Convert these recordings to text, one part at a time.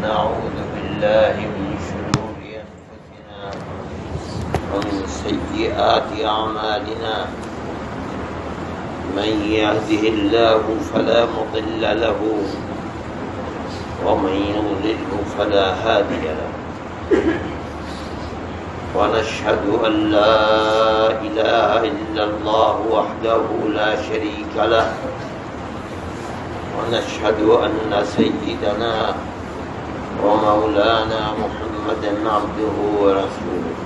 ونعوذ بالله من شرور أنفسنا ومن سيئات أعمالنا من يهده الله فلا مضل له ومن يضلله فلا هادي له ونشهد أن لا إله إلا الله وحده لا شريك له ونشهد أن سيدنا ومولانا محمدا عبده ورسوله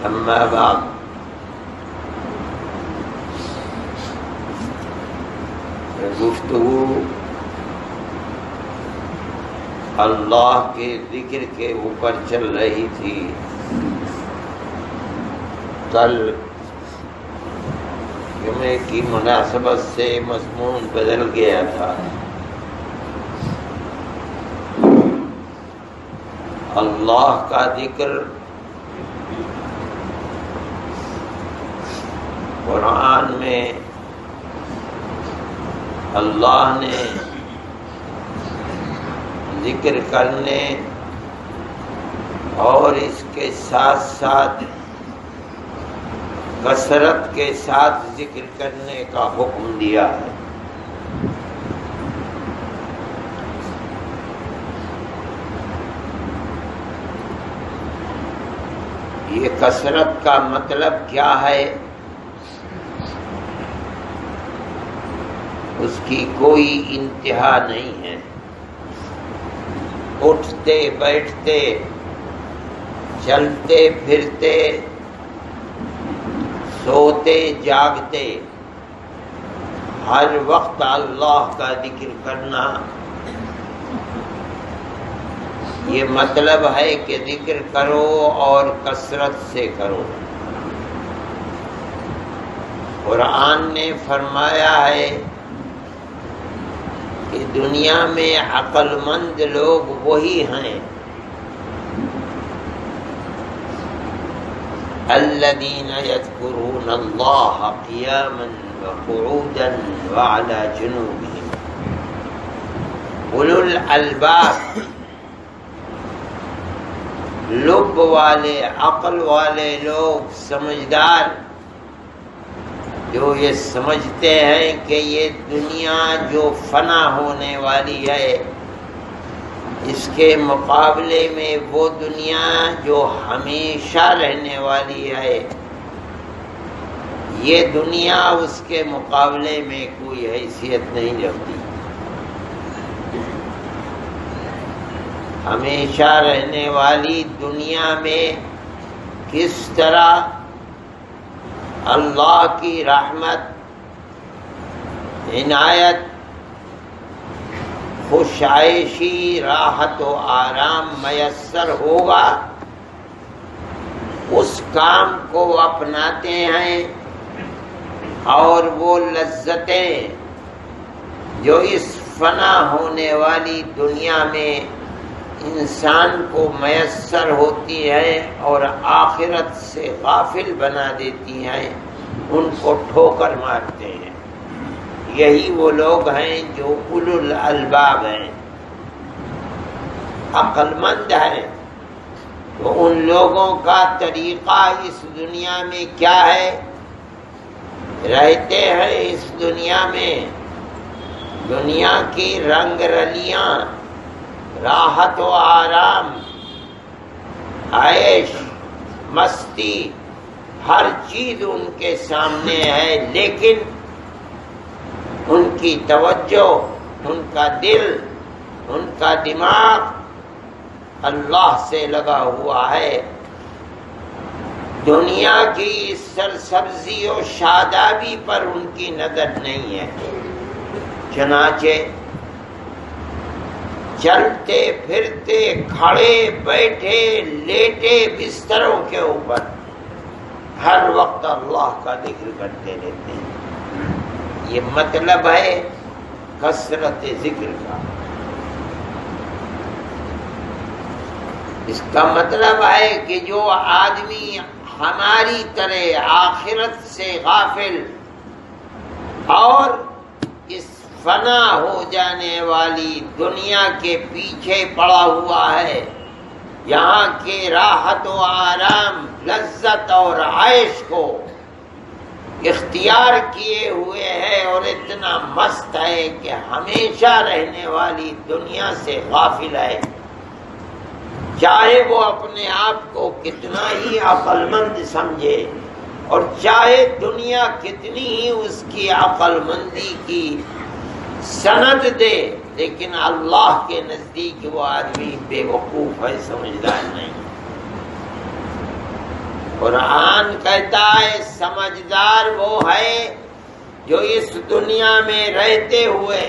أما بعد گفتگو اللہ کے ذکر کے اوپر چل رہی تھی. کل جمعے کی مناسبت سے مضمون بدل گیا تھا. اللہ کا ذکر قرآن میں اللہ نے ذکر کرنے اور اس کے ساتھ ساتھ کثرت کے ساتھ ذکر کرنے کا حکم دیا ہے. یہ کثرت کا مطلب کیا ہے؟ اس کی کوئی انتہا نہیں ہے. اٹھتے بیٹھتے چلتے پھرتے سوتے جاگتے ہر وقت اللہ کا ذکر کرنا، یہ مطلب ہے کہ ذکر کرو اور کثرت سے کرو. قرآن نے فرمایا ہے کہ دنیا میں عقل مند لوگ وہی ہیں الذین یذکرون اللہ قیاما وقعودا وعلی جنوبہم. اولو الالباب، لب والے عقل والے لوگ، سمجھدار، جو یہ سمجھتے ہیں کہ یہ دنیا جو فنا ہونے والی ہے، اس کے مقابلے میں وہ دنیا جو ہمیشہ رہنے والی ہے، یہ دنیا اس کے مقابلے میں کوئی حیثیت نہیں رکھتی. ہمیشہ رہنے والی دنیا میں کس طرح اللہ کی رحمت، عنایت، خوش عیشی، راحت و آرام میسر ہوگا، اس کام کو اپناتے ہیں اور وہ لذتیں جو اس فنا ہونے والی دنیا میں انسان کو میسر ہوتی ہے اور آخرت سے غافل بنا دیتی ہیں، ان کو ٹھوکر مارتے ہیں. یہی وہ لوگ ہیں جو اولو الالباب ہیں، عقل مند ہیں. تو ان لوگوں کا طریقہ اس دنیا میں کیا ہے؟ رہتے ہیں اس دنیا میں، دنیا کی رنگ رلیاں، راحت و آرام، عیش مستی، ہر چیز ان کے سامنے ہے، لیکن ان کی توجہ، ان کا دل، ان کا دماغ اللہ سے لگا ہوا ہے. دنیا کی سرسبزی و شادابی پر ان کی نظر نہیں ہے. چنانچہ چلتے پھرتے، کھڑے بیٹھے لیٹے بستروں کے اوپر ہر وقت اللہ کا ذکر کرتے رہتے ہیں. یہ مطلب ہے کثرت ذکر کا. اس کا مطلب ہے کہ جو آدمی ہماری طرح آخرت سے غافل اور اس فنا ہو جانے والی دنیا کے پیچھے پڑا ہوا ہے، یہاں کے راحت و آرام، لذت اور عیش کو اختیار کیے ہوئے ہے اور اتنا مست ہے کہ ہمیشہ رہنے والی دنیا سے غافل ہے، چاہے وہ اپنے آپ کو کتنا ہی عقل مند سمجھے اور چاہے دنیا کتنی ہی اس کی عقل مندی کی سند دے، لیکن اللہ کے نزدیک وہ آدمی بے وقوف ہے، سمجھدار نہیں۔ قرآن کہتا ہے سمجھدار وہ ہے جو اس دنیا میں رہتے ہوئے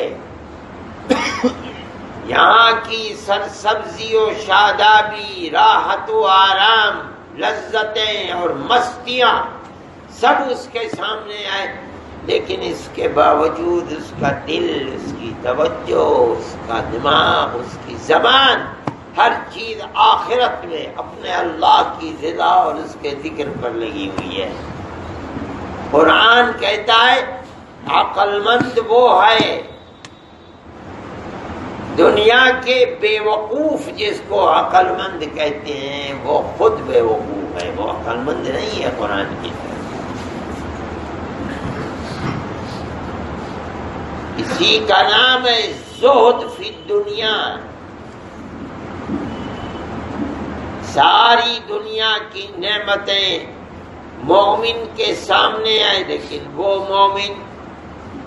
یہاں کی سرسبزی و شادابی، راحت و آرام، لذتیں اور مستیاں سب اس کے سامنے آئے، لیکن اس کے باوجود اس کا دل، اس کی توجہ، اس کا دماغ، اس کی زبان، ہر چیز آخرت میں اپنے اللہ کی رضا اور اس کے ذکر پر لگی ہوئی ہے۔ قرآن کہتا ہے عقل مند وہ ہے، دنیا کے بے وقوف جس کو عقل مند کہتے ہیں وہ خود بے وقوف ہے، وہ عقل مند نہیں ہے قرآن کی طرف۔ اسی کا نام ہے زہد فی الدنیا۔ ساری دنیا کی نعمتیں مومن کے سامنے آئے، لیکن وہ مومن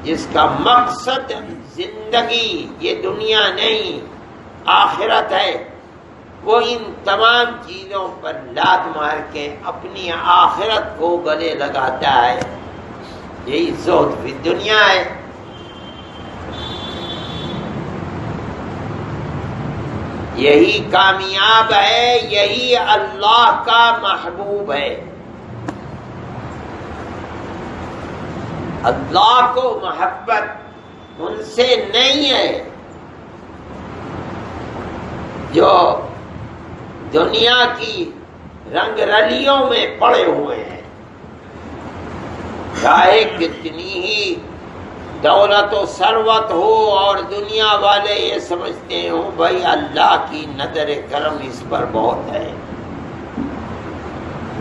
جس کا مقصد زندگی یہ دنیا نہیں آخرت ہے، وہ ان تمام چیزوں پر لات مار کے اپنی آخرت کو گلے لگاتا ہے، یہی زہد فی الدنیا ہے۔ یہی کامیاب ہے، یہی اللہ کا محبوب ہے۔ اللہ کو محبت ان سے نہیں ہے جو دنیا کی رنگ رلیوں میں پڑے ہوئے ہیں، چاہے کتنی ہی دولت و ثروت ہو اور دنیا والے یہ سمجھتے ہوں بھائی اللہ کی نظر کرم اس پر بہت ہے،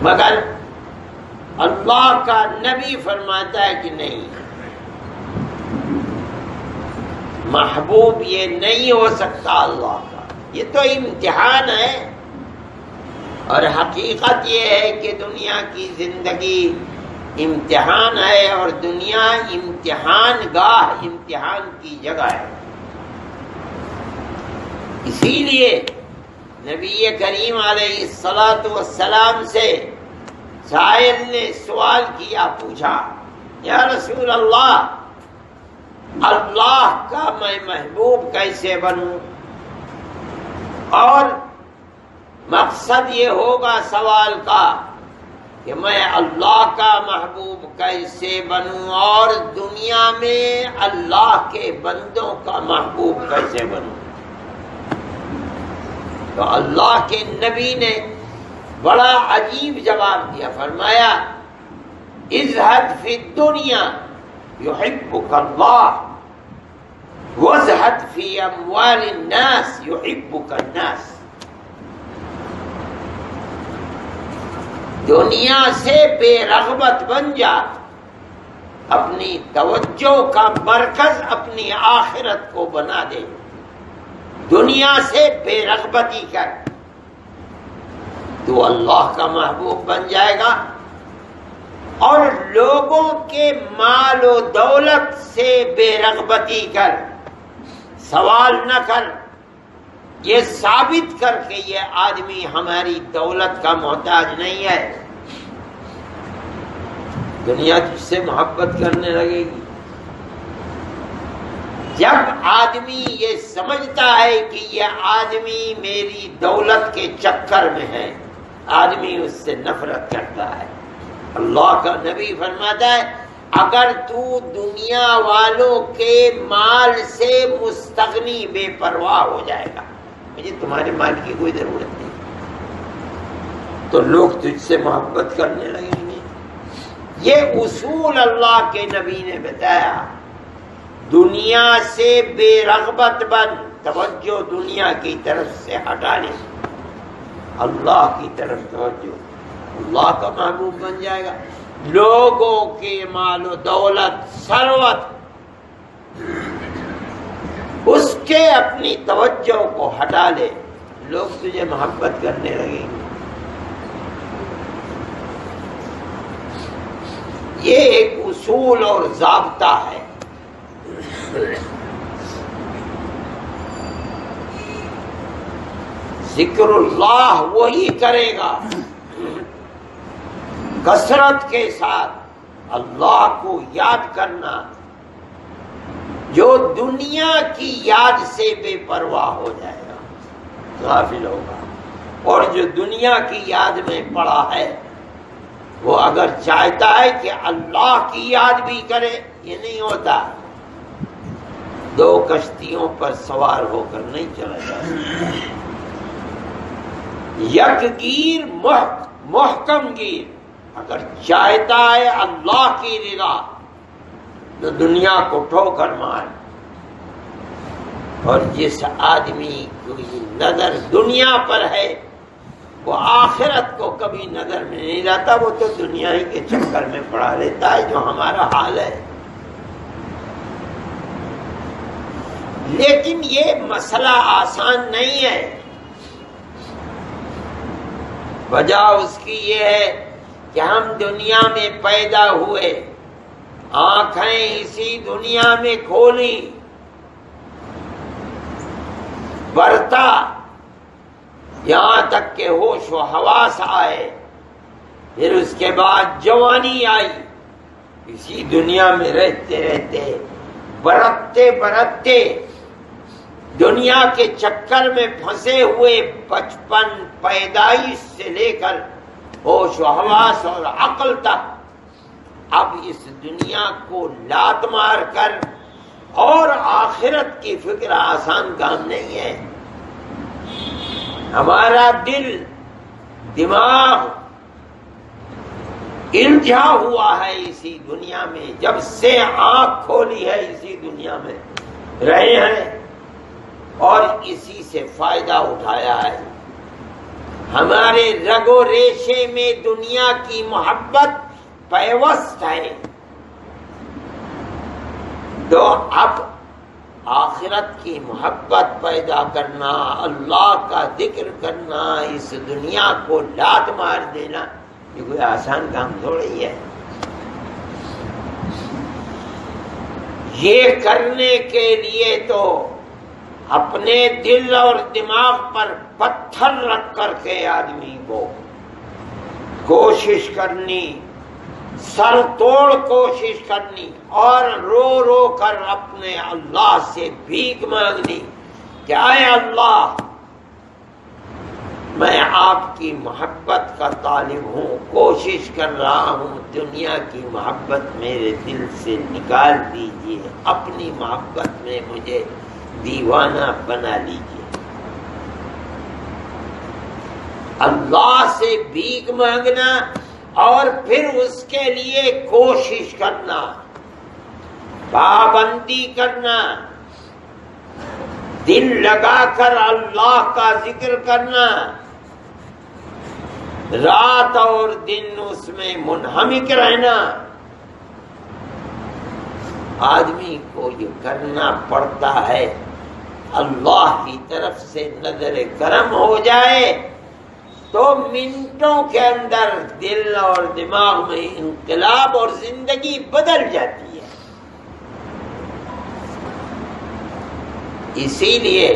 مگر اللہ کا نبی فرماتا ہے کہ نہیں، محبوب یہ نہیں ہو سکتا اللہ کا، یہ تو امتحان ہے۔ اور حقیقت یہ ہے کہ دنیا کی زندگی امتحان ہے اور دنیا امتحان گاہ، امتحان کی جگہ ہے۔ اسی لیے نبی کریم علیہ الصلاۃ والسلام سے سائل نے سوال کیا، پوچھا یا رسول اللہ، اللہ کا میں محبوب کیسے بنوں؟ اور مقصد یہ ہوگا سوال کا کہ میں اللہ کا محبوب کیسے بنوں اور دنیا میں اللہ کے بندوں کا محبوب کیسے بنوں؟ تو اللہ کے نبی نے بڑا عجیب جواب دیا، فرمایا ازہد فی الدنیا یحبک اللہ وازہد فی اموال الناس یحبک الناس۔ دنیا سے بے رغبت بن جا، اپنی توجہ کا مرکز اپنی آخرت کو بنا دے، دنیا سے بے رغبتی کر، تو اللہ کا محبوب بن جائے گا۔ اور لوگوں کے مال و دولت سے بے رغبتی کر، سوال نہ کر، یہ ثابت کر کے یہ آدمی ہماری دولت کا محتاج نہیں ہے، دنیا تجھ سے محبت کرنے لگے گی۔ جب آدمی یہ سمجھتا ہے کہ یہ آدمی میری دولت کے چکر میں ہے، آدمی اس سے نفرت کرتا ہے۔ اللہ کا نبی فرماتا ہے اگر تو دنیا والوں کے مال سے مستغنی، بے پرواہ ہو جائے گا، مجھے تمہارے مال کی کوئی ضرورت نہیں، تو لوگ تجھ سے محبت کرنے لگیں گے۔ یہ اصول اللہ کے نبی نے بتایا دنیا سے بے رغبت بن، توجہ دنیا کی طرف سے ہٹا لے، اللہ کی طرف توجہ، اللہ کا محبوب بن جائے گا۔ لوگوں کے مال و دولت، ثروت، اس کے اپنی توجہ کو ہٹا لے، لوگ تجھے محبت کرنے لگیں گے۔ یہ ایک اصول اور ضابطہ ہے۔ ذکر اللہ وہی کرے گا کثرت کے ساتھ اللہ کو یاد کرنا جو دنیا کی یاد سے بے پرواہ ہو جائے گا، غافل ہوگا، اور جو دنیا کی یاد میں پڑا ہے وہ اگر چاہتا ہے کہ اللہ کی یاد بھی کرے، یہ نہیں ہوتا۔ دو کشتیوں پر سوار ہو کر نہیں چلا جاتا، یک گیر محکم گیر۔ اگر چاہتا ہے اللہ کی رضا تو دنیا کو ٹھوکر مار، اور جس آدمی کی نظر دنیا پر ہے وہ آخرت کو کبھی نظر میں نہیں لاتا، وہ تو دنیا ہی کے چکر میں پڑا رہتا ہے، جو ہمارا حال ہے۔ لیکن یہ مسئلہ آسان نہیں ہے۔ وجہ اس کی یہ ہے کہ ہم دنیا میں پیدا ہوئے، آنکھیں اسی دنیا میں کھولی، برتا یہاں تک کہ ہوش و حواس آئے، پھر اس کے بعد جوانی آئی، اسی دنیا میں رہتے رہتے برتتے برتتے دنیا کے چکر میں پھنسے ہوئے بچپن، پیدائش سے لے کر ہوش و حواس اور عقل تک اب اس دنیا کو لات مار کر، اور آخرت کی فکر آسان کام نہیں ہے۔ ہمارا دل دماغ الجھا ہوا ہے اسی دنیا میں، جب سے آنکھ کھولی ہے اسی دنیا میں رہے ہیں اور اسی سے فائدہ اٹھایا ہے۔ ہمارے رگ و ریشے میں دنیا کی محبت پیوست ہے، تو اب آخرت کی محبت پیدا کرنا، اللہ کا ذکر کرنا، اس دنیا کو لات مار دینا، یہ کوئی آسان کام تھوڑی ہے۔ یہ کرنے کے لیے تو اپنے دل اور دماغ پر پتھر رکھ کر کے آدمی کو کوشش کرنی، سر توڑ کوشش کرنی، اور رو رو کر اپنے اللہ سے بھیک مانگنی کہ اے اللہ، میں آپ کی محبت کا طالب ہوں، کوشش کر رہا ہوں، دنیا کی محبت میرے دل سے نکال دیجیے، اپنی محبت میں مجھے دیوانہ بنا لیجیے۔ اللہ سے بھیک مانگنا اور پھر اس کے لیے کوشش کرنا، پابندی کرنا، دل لگا کر اللہ کا ذکر کرنا، رات اور دن اس میں منہمک رہنا، آدمی کو یہ کرنا پڑتا ہے۔ اللہ کی طرف سے نظر کرم ہو جائے تو منٹوں کے اندر دل اور دماغ میں انقلاب اور زندگی بدل جاتی ہے۔ اسی لیے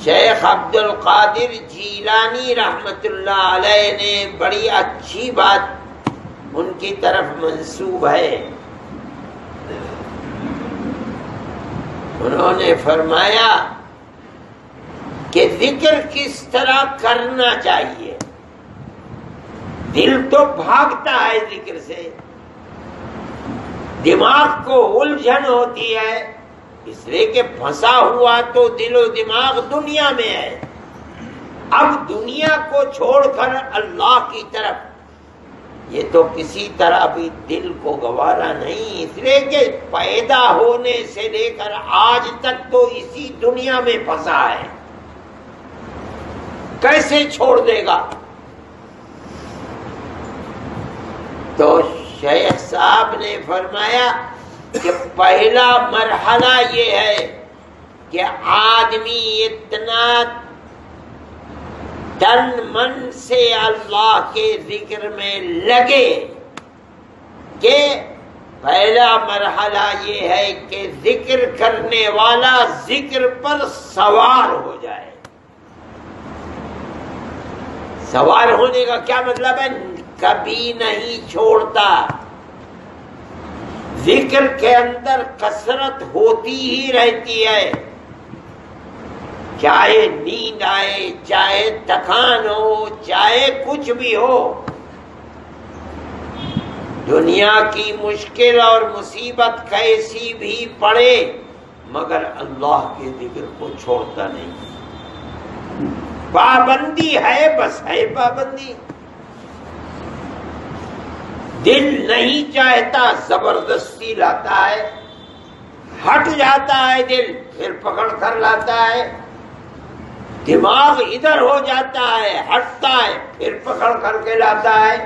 شیخ عبد القادر جیلانی رحمت اللہ علیہ نے بڑی اچھی بات ان کی طرف منسوب ہے، انہوں نے فرمایا کہ ذکر کس طرح کرنا چاہیے۔ دل تو بھاگتا ہے ذکر سے، دماغ کو الجھن ہوتی ہے، اس لیے کہ پھنسا ہوا تو دل و دماغ دنیا میں ہے۔ اب دنیا کو چھوڑ کر اللہ کی طرف یہ تو کسی طرح بھی دل کو گوارا نہیں، اس لیے کہ پیدا ہونے سے لے کر آج تک تو اسی دنیا میں پھنسا ہے، کیسے چھوڑ دے گا؟ تو شیخ صاحب نے فرمایا کہ پہلا مرحلہ یہ ہے کہ آدمی اتنا تن من سے اللہ کے ذکر میں لگے کہ پہلا مرحلہ یہ ہے کہ ذکر کرنے والا ذکر پر سوار ہو جائے۔ سوار ہونے کا کیا مطلب ہے؟ کبھی نہیں چھوڑتا، ذکر کے اندر کثرت ہوتی ہی رہتی ہے، چاہے نیند آئے، چاہے تھکان ہو، چاہے کچھ بھی ہو، دنیا کی مشکل اور مصیبت کیسی بھی پڑے مگر اللہ کے ذکر کو چھوڑتا نہیں۔ پابندی ہے، بس ہے پابندی، دل نہیں چاہتا زبردستی لاتا ہے، ہٹ جاتا ہے دل پھر پکڑ کر لاتا ہے، دماغ ادھر ہو جاتا ہے ہٹتا ہے پھر پکڑ کر کے لاتا ہے۔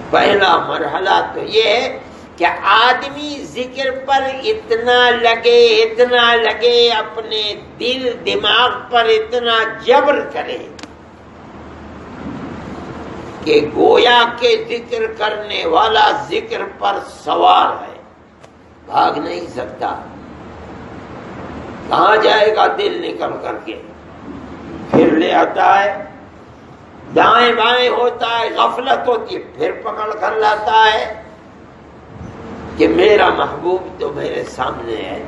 پہلا مرحلہ تو یہ ہے کہ آدمی ذکر پر اتنا لگے اپنے دل دماغ پر اتنا جبر کرے کہ گویا کے ذکر کرنے والا ذکر پر سوار ہے، بھاگ نہیں سکتا۔ کہاں جائے گا دل نکل کر کے؟ پھر لے آتا ہے، دائیں بائیں ہوتا ہے، غفلت ہوتی ہے پھر پکڑ کر لاتا ہے کہ میرا محبوب تو میرے سامنے ہے۔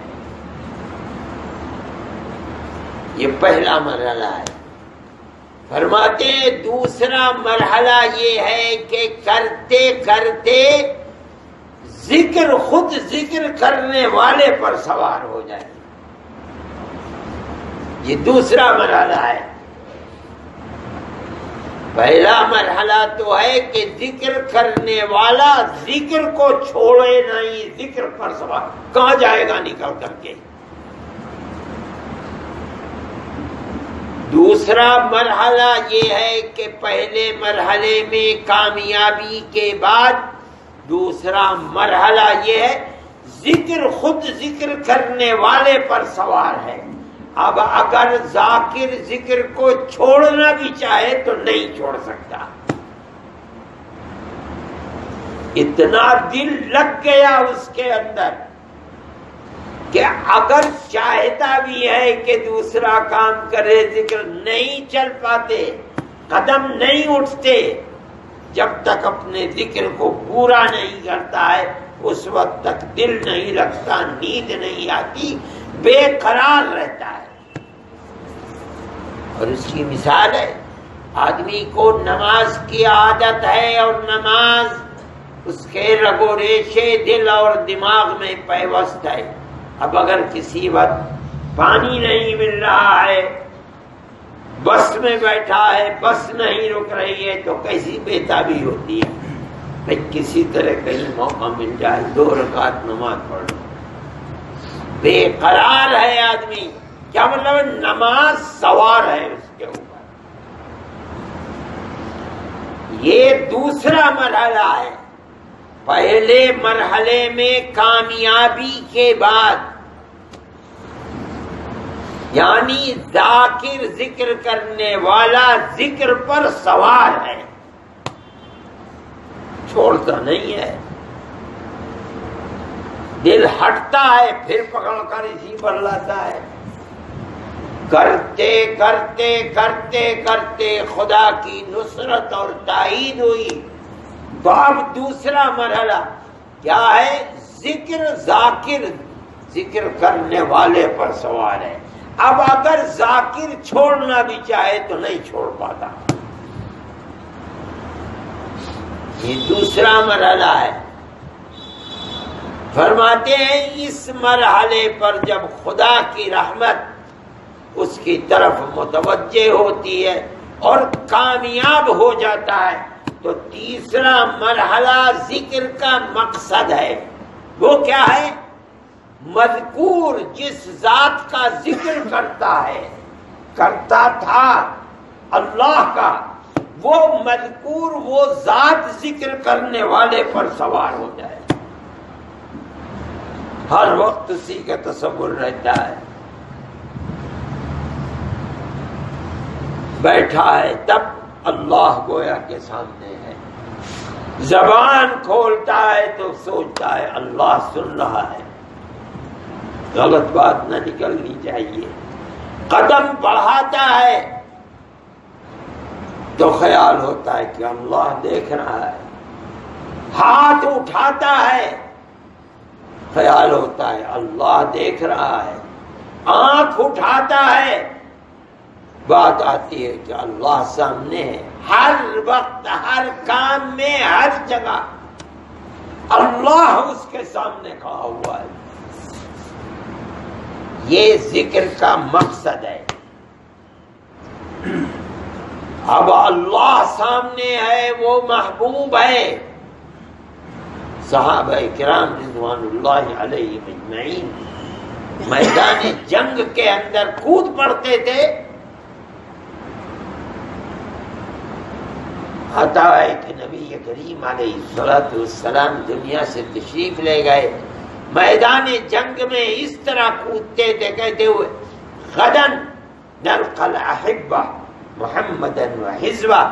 یہ پہلا مرحلہ ہے۔ فرماتے ہیں دوسرا مرحلہ یہ ہے کہ کرتے کرتے ذکر خود ذکر کرنے والے پر سوار ہو جائے، یہ دوسرا مرحلہ ہے۔ پہلا مرحلہ تو ہے کہ ذکر کرنے والا ذکر کو چھوڑے نہیں، ذکر پر سوار، کہاں جائے گا نکل کر کے؟ دوسرا مرحلہ یہ ہے کہ پہلے مرحلے میں کامیابی کے بعد دوسرا مرحلہ یہ ہے ذکر خود ذکر کرنے والے پر سوار ہے۔ اب اگر ذاکر ذکر کو چھوڑنا بھی چاہے تو نہیں چھوڑ سکتا، اتنا دل لگ گیا اس کے اندر کہ اگر چاہتا بھی ہے کہ دوسرا کام کرے ذکر نہیں چل پاتے، قدم نہیں اٹھتے، جب تک اپنے ذکر کو پورا نہیں کرتا ہے اس وقت تک دل نہیں لگتا، نیند نہیں آتی، بے قرار رہتا ہے۔ اور اس کی مثال ہے آدمی کو نماز کی عادت ہے اور نماز اس کے رگ و ریشے دل اور دماغ میں پیوست ہے، اب اگر کسی وقت پانی نہیں مل رہا ہے، بس میں بیٹھا ہے، بس نہیں رک رہی ہے تو کیسی بے تابی ہوتی ہے، بھائی کسی طرح کہیں موقع مل جائے 2 رکعت نماز پڑھ لو، بے قرار ہے آدمی۔ کیا مطلب ہے؟ نماز سوار ہے اس کے اوپر۔ یہ دوسرا مرحلہ ہے۔ پہلے مرحلے میں کامیابی کے بعد یعنی ذاکر ذکر کرنے والا ذکر پر سوار ہے، چھوڑتا نہیں ہے، دل ہٹتا ہے پھر پکڑ کر اسی پر لاتا ہے۔ کرتے کرتے کرتے کرتے خدا کی نصرت اور تائید ہوئی تو اب دوسرا مرحلہ کیا ہے؟ ذکر ذاکر ذکر کرنے والے پر سوار ہے۔ اب اگر ذاکر چھوڑنا بھی چاہے تو نہیں چھوڑ پاتا، یہ دوسرا مرحلہ ہے۔ فرماتے ہیں اس مرحلے پر جب خدا کی رحمت اس کی طرف متوجہ ہوتی ہے اور کامیاب ہو جاتا ہے. تو تیسرا مرحلہ ذکر کا مقصد ہے. وہ کیا ہے؟ مذکور جس ذات کا ذکر کرتا تھا اللہ کا، وہ مذکور وہ ذات ذکر کرنے والے پر سوار ہو جائے. ہر وقت اسی کا تصور رہتا ہے. بیٹھا ہے تب اللہ گویا کے سامنے ہے. زبان کھولتا ہے تو سوچتا ہے اللہ سن رہا ہے. غلط بات نہ نکلنی چاہیے. قدم بڑھاتا ہے تو خیال ہوتا ہے کہ اللہ دیکھ رہا ہے. ہاتھ اٹھاتا ہے خیال ہوتا ہے اللہ دیکھ رہا ہے. آنکھ اٹھاتا ہے بات آتی ہے کہ اللہ سامنے ہے. ہر وقت ہر کام میں ہر جگہ اللہ اس کے سامنے کھڑا ہوا ہے. یہ ذکر کا مقصد ہے. اب اللہ سامنے ہے، وہ محبوب ہے. صحابہ کرام رضوان اللہ علیہم اجمعین میدان جنگ کے اندر کود پڑتے تھے. آتا ہے کہ نبی کریم علیہ الصلوۃ والسلام دنیا سے تشریف لے گئے. میدان جنگ میں اس طرح کودتے تھے کہتے ہوئے غدن نلقى الاحبہ محمدا وحزبہ،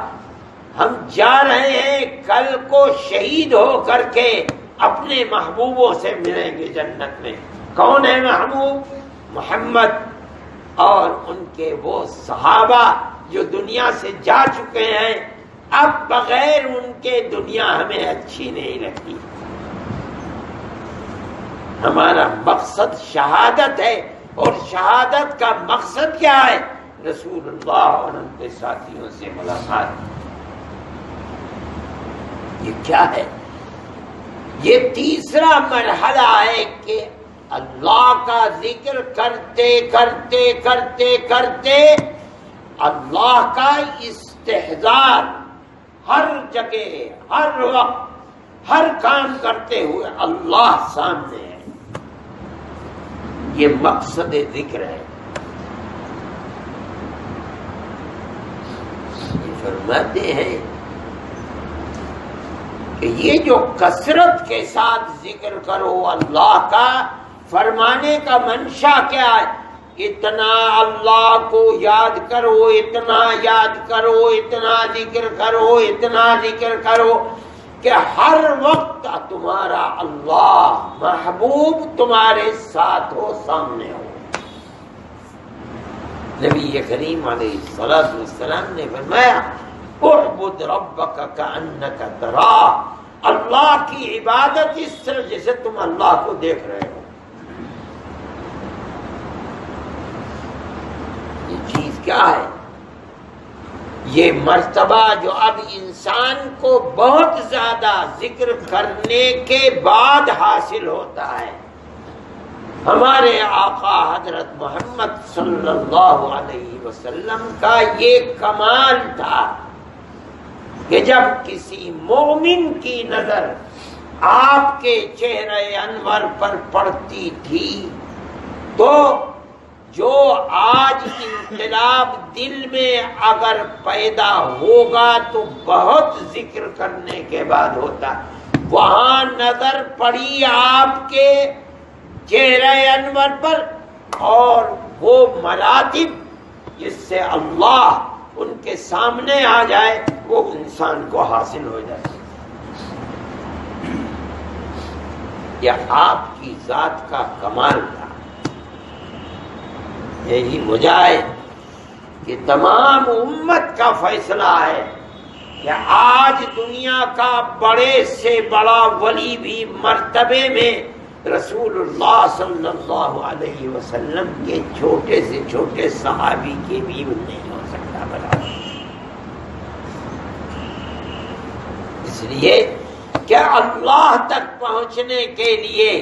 ہم جا رہے ہیں کل کو شہید ہو کر کے اپنے محبوبوں سے ملیں گے جنت میں. کون ہے محبوب؟ محمد اور ان کے وہ صحابہ جو دنیا سے جا چکے ہیں. اب بغیر ان کے دنیا ہمیں اچھی نہیں لگتی. ہمارا مقصد شہادت ہے، اور شہادت کا مقصد کیا ہے؟ رسول اللہ اور ان کے ساتھیوں سے ملاقات. یہ کیا ہے؟ یہ تیسرا مرحلہ ہے کہ اللہ کا ذکر کرتے کرتے کرتے کرتے اللہ کا استحضار ہر جگہ ہر وقت ہر کام کرتے ہوئے اللہ سامنے ہے. یہ مقصد ذکر ہے. یہ فرماتے ہیں کہ یہ جو کثرت کے ساتھ ذکر کرو اللہ کا، فرمانے کا منشا کیا ہے؟ اتنا اللہ کو یاد کرو، اتنا یاد کرو، اتنا ذکر کرو، اتنا ذکر کرو کہ ہر وقت تمہارا اللہ محبوب تمہارے ساتھ ہو، سامنے ہو. نبی کریم علیہ الصلوۃ والسلام نے فرمایا اعبد ربک کأنک تراہ. اللہ کی عبادت اس طرح جیسے تم اللہ کو دیکھ رہے ہو. یہ چیز کیا ہے؟ یہ مرتبہ جو اب انسان کو بہت زیادہ ذکر کرنے کے بعد حاصل ہوتا ہے. ہمارے آقا حضرت محمد صلی اللہ علیہ وسلم کا یہ کمال تھا کہ جب کسی مومن کی نظر آپ کے چہرے انور پر پڑتی تھی تو جو آج انقلاب دل میں اگر پیدا ہوگا تو بہت ذکر کرنے کے بعد ہوتا. وہاں نظر پڑی آپ کے چہرے انور پر اور وہ مراتب جس سے اللہ ان کے سامنے آ جائے وہ انسان کو حاصل ہو جائے. یہ آپ کی ذات کا کمال تھا. یہی وجہ ہے کہ تمام امت کا فیصلہ ہے کہ آج دنیا کا بڑے سے بڑا ولی بھی مرتبے میں رسول اللہ صلی اللہ علیہ وسلم کے چھوٹے سے چھوٹے صحابی کے بھی نہیں ہو سکتا. بڑا اس لیے کہ اللہ تک پہنچنے کے لیے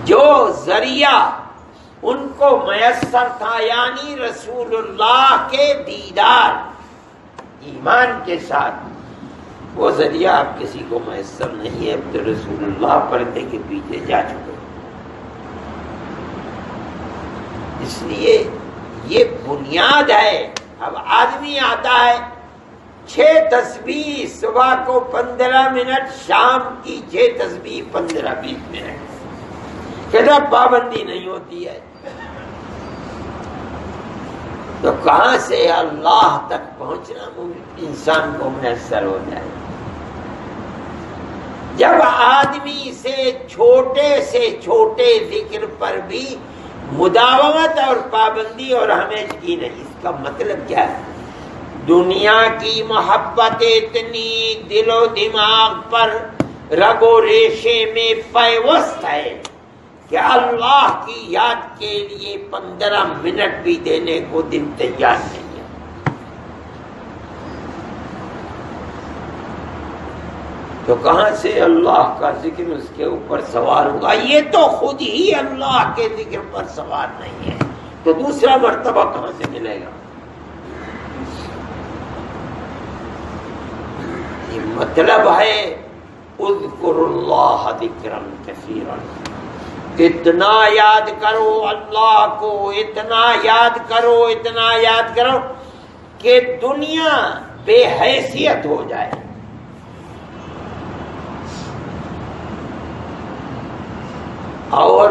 جو ذریعہ ان کو میسر تھا، یعنی رسول اللہ کے دیدار ایمان کے ساتھ۔ وہ ذریعہ اب کسی کو میسر نہیں ہے، اب تو رسول اللہ پردے کے پیچھے جا چکے۔ اس لیے یہ بنیاد ہے۔ اب آدمی آتا ہے 6 تسبیح صبح کو 15 منٹ، شام کی 6 تسبیح 15-20 منٹ، کہتا پابندی نہیں ہوتی ہے۔ تو کہاں سے اللہ تک پہنچنا انسان کو میسر ہو جائے؟ جب آدمی سے چھوٹے ذکر پر بھی مداومت اور پابندی اور ہمیشگی نہیں۔ اس کا مطلب کیا ہے؟ دنیا کی محبت اتنی دل و دماغ پر رگ و ریشے میں پیوست ہے کہ اللہ کی یاد کے لیے 15 منٹ بھی دینے کو دل تیار نہیں ہے۔ تو کہاں سے اللہ کا ذکر اس کے اوپر سوار ہوگا؟ یہ تو خود ہی اللہ کے ذکر پر سوار نہیں ہے، تو دوسرا مرتبہ کہاں سے ملے گا؟ یہ مطلب ہے اذکر اللہ ذکرا کثیرا، اتنا یاد کرو اللہ کو، اتنا یاد کرو کہ دنیا بے حیثیت ہو جائے۔ اور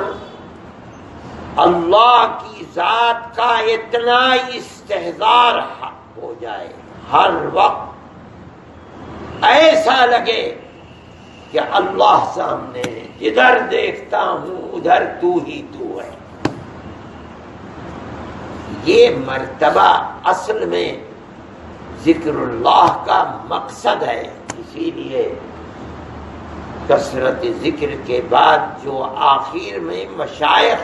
اللہ کی ذات کا اتنا استحضار ہو جائے، ہر وقت ایسا لگے کہ اللہ سامنے ہے، جدھر دیکھتا ہوں ادھر تو ہی تو ہے۔ یہ مرتبہ اصل میں ذکر اللہ کا مقصد ہے۔ اسی لیے کثرت ذکر کے بعد جو آخر میں مشائخ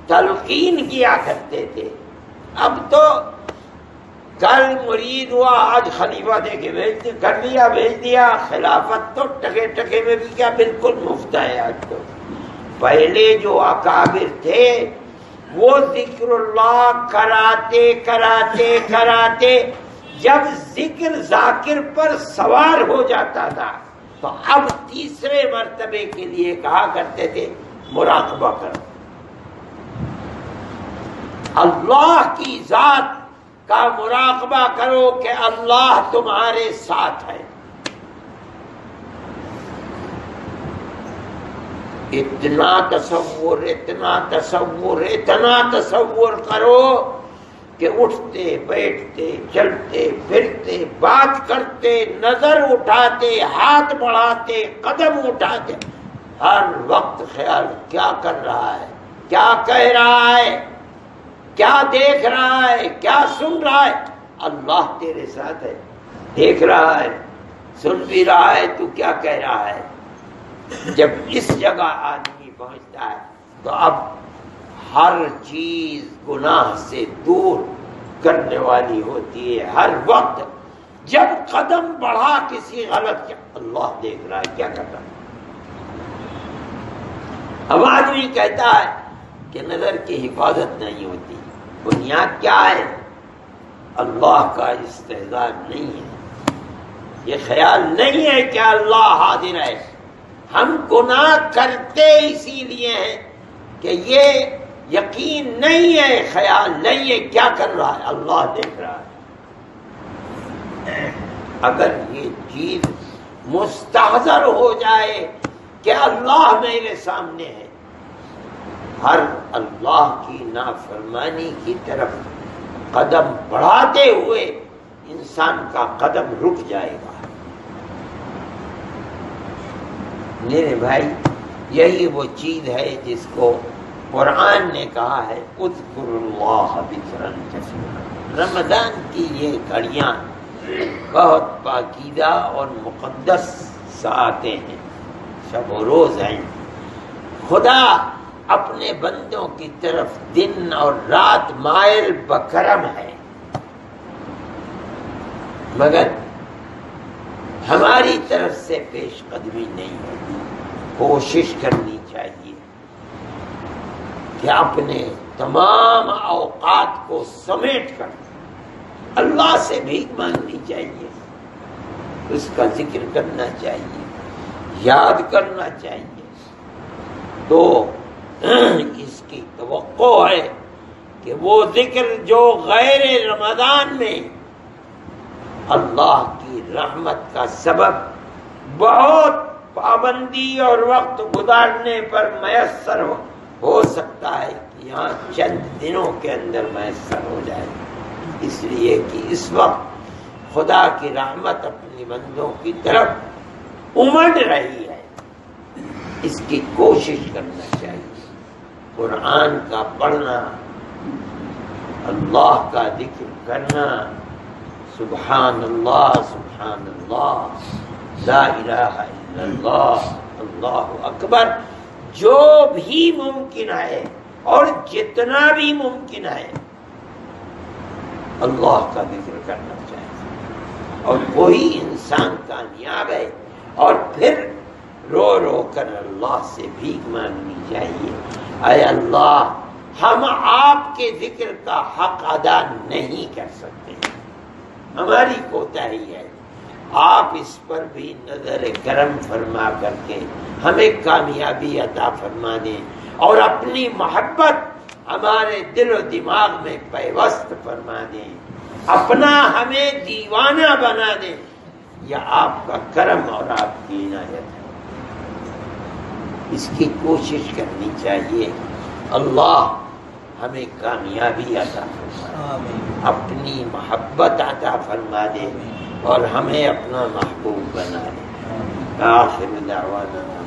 تلقین کیا کرتے تھے، اب تو کل مرید ہوا آج خلیفہ دے کے بھیج دیا، خلافت تو ٹکے میں بھی کیا بالکل مفت ہے آج تو۔ پہلے جو اکابر تھے وہ ذکر اللہ کراتے جب ذکر ذاکر پر سوار ہو جاتا تھا تو اب تیسرے مرتبے کے لیے کہا کرتے تھے مراقبہ کرو، اللہ کی ذات کا مراقبہ کرو کہ اللہ تمہارے ساتھ ہے۔ اتنا تصور کرو کہ اٹھتے بیٹھتے چلتے پھرتے بات کرتے نظر اٹھاتے ہاتھ بڑھاتے قدم اٹھاتے ہر وقت خیال کیا کر رہا ہے، کیا کہہ رہا ہے، کیا دیکھ رہا ہے، کیا سن رہا ہے۔ اللہ تیرے ساتھ ہے، دیکھ رہا ہے، سن بھی رہا ہے، تو کیا کہہ رہا ہے۔ جب اس جگہ آدمی پہنچتا ہے تو اب ہر چیز گناہ سے دور کرنے والی ہوتی ہے۔ ہر وقت جب قدم بڑھا کسی غلط کیا، اللہ دیکھ رہا ہے کیا کر رہا ہے۔ اب آدمی کہتا ہے کہ نظر کی حفاظت نہیں ہوتی، بنیاد کیا ہے؟ اللہ کا استحضار نہیں ہے، یہ خیال نہیں ہے کہ اللہ حاضر ہے۔ ہم گناہ کرتے اسی لیے ہیں کہ یہ یقین نہیں ہے، خیال نہیں ہے کیا کر رہا ہے، اللہ دیکھ رہا ہے۔ اگر یہ چیز مستحضر ہو جائے کہ اللہ میرے سامنے ہے، ہر اللہ کی نافرمانی کی طرف قدم بڑھاتے ہوئے انسان کا قدم رک جائے گا۔ میرے بھائی، یہی وہ چیز ہے جس کو قرآن نے کہا ہے اذکر اللہ ذکرا کثیرا۔ رمضان کی یہ گھڑیاں بہت پاکیزہ اور مقدس ساعتیں ہیں، شب و روز ہیں۔ خدا اپنے بندوں کی طرف دن اور رات مائل بکرم ہے، مگر ہماری طرف سے پیش قدمی نہیں ہوتی۔ کوشش کرنی چاہیے کہ اپنے تمام اوقات کو سمیٹ کر اللہ سے بھیک مانگنی چاہیے، اس کا ذکر کرنا چاہیے، یاد کرنا چاہیے. تو اس کی توقع ہے کہ وہ ذکر جو غیر رمضان میں اللہ کی رحمت کا سبب بہت پابندی اور وقت گزارنے پر میسر ہو سکتا ہے کہ یہاں چند دنوں کے اندر میسر ہو جائے، اس لیے کہ اس وقت خدا کی رحمت اپنی بندوں کی طرف امڑ رہی ہے. اس کی کوشش کرنا چاہیے. قرآن کا پڑھنا، اللہ کا ذکر کرنا، سبحان اللہ سبحان اللہ، لا الہ الا اللہ، اللہ اکبر، جو بھی ممکن ہے اور جتنا بھی ممکن ہے اللہ کا ذکر کرنا چاہیے. اور کوئی انسان کامیاب ہے اور پھر رو رو کر اللہ سے بھیک مانگنی چاہیے. اے اللہ، ہم آپ کے ذکر کا حق ادا نہیں کر سکتے، ہماری کوتاہی ہے. آپ اس پر بھی نظر کرم فرما کر کے ہمیں کامیابی عطا فرما دیں اور اپنی محبت ہمارے دل و دماغ میں پیوست فرما دیں. اپنا ہمیں دیوانہ بنا دیں. یہ آپ کا کرم اور آپ کی عنایت ہے. اس کی کوشش کرنی چاہیے. اللہ ہمیں کامیابی عطا فرما دے، اپنی محبت عطا فرما دے اور ہمیں اپنا محبوب بنا دے. آخر دعوانا